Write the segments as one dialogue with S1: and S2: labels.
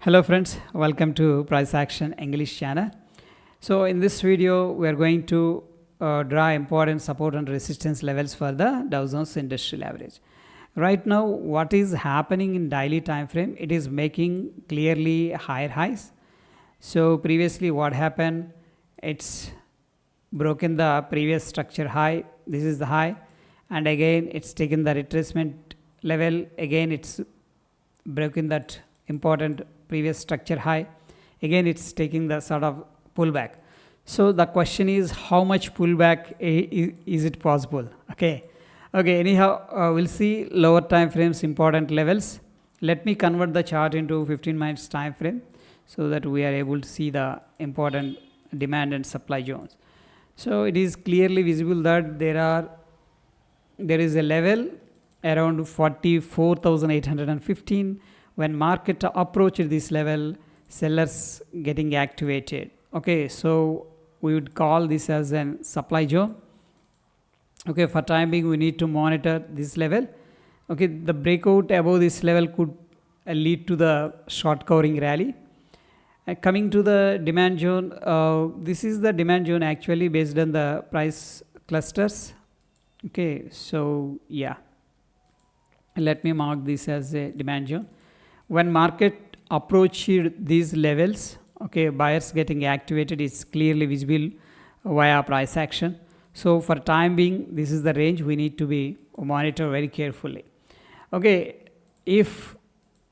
S1: Hello friends, welcome to Price Action English channel. So in this video we are going to draw important support and resistance levels for the Dow Jones Industrial Average. Right now what is happening in daily time frame, it is making clearly higher highs. So previously what happened, it's broken the previous structure high, this is the high, and again it's taken the retracement level, again it's broken that important previous structure high, again it's taking the sort of pullback. So the question is, how much pullback is it possible? Okay, anyhow we'll see lower time frames important levels. Let me convert the chart into 15 minutes time frame so that we are able to see the important demand and supply zones. So it is clearly visible that there is a level around 44,815. When market approached this level, sellers getting activated. Okay, so we would call this as a supply zone. Okay, for time being we need to monitor this level. Okay, the breakout above this level could lead to the short covering rally. Coming to the demand zone, this is the demand zone actually based on the price clusters. Okay, so yeah, let me mark this as a demand zone. When market approached these levels, okay, buyers getting activated is clearly visible via price action. So for time being, this is the range we need to be monitor very carefully. Okay, if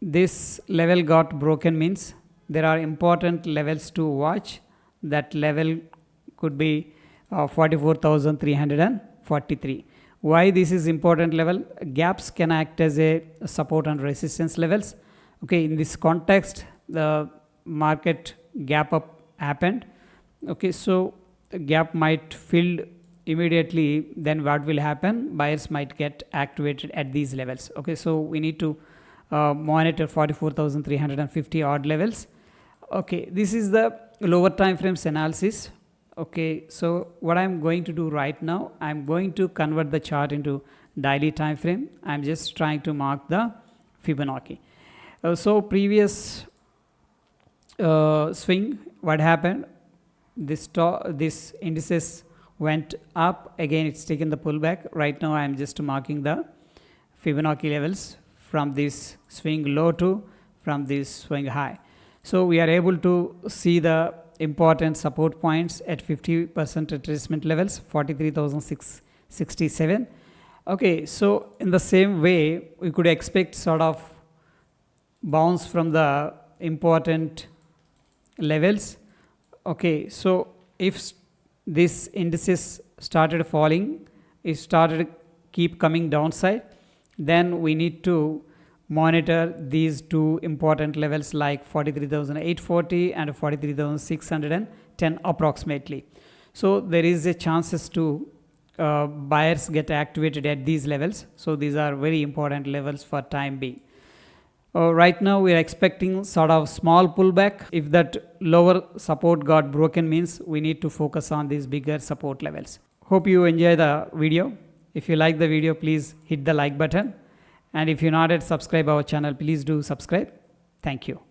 S1: this level got broken means there are important levels to watch. That level could be 44,343. Why this is important level? Gaps can act as a support and resistance levels. Okay, in this context, the market gap up happened. Okay, so the gap might fill immediately, then what will happen? Buyers might get activated at these levels. Okay, so we need to monitor 44,350 odd levels. Okay, this is the lower time frames analysis. Okay, so what I'm going to do right now, I'm going to convert the chart into daily time frame. I'm just trying to mark the Fibonacci. So previous swing, what happened? This indices went up, again it's taken the pullback. Right now I'm just marking the Fibonacci levels from this swing low to from this swing high. So we are able to see the important support points at 50% retracement levels, 43,667. Okay, so in the same way we could expect sort of bounce from the important levels. Okay, so if this indices started falling, it started keep coming downside, then we need to monitor these two important levels like 43,840 and 43,610 approximately. So there is a chances to buyers get activated at these levels. So these are very important levels for time being. Right now we are expecting sort of small pullback. If that lower support got broken means we need to focus on these bigger support levels. Hope you enjoy the video. If you like the video, please hit the like button. And if you're not yet subscribed our channel, please do subscribe. Thank you.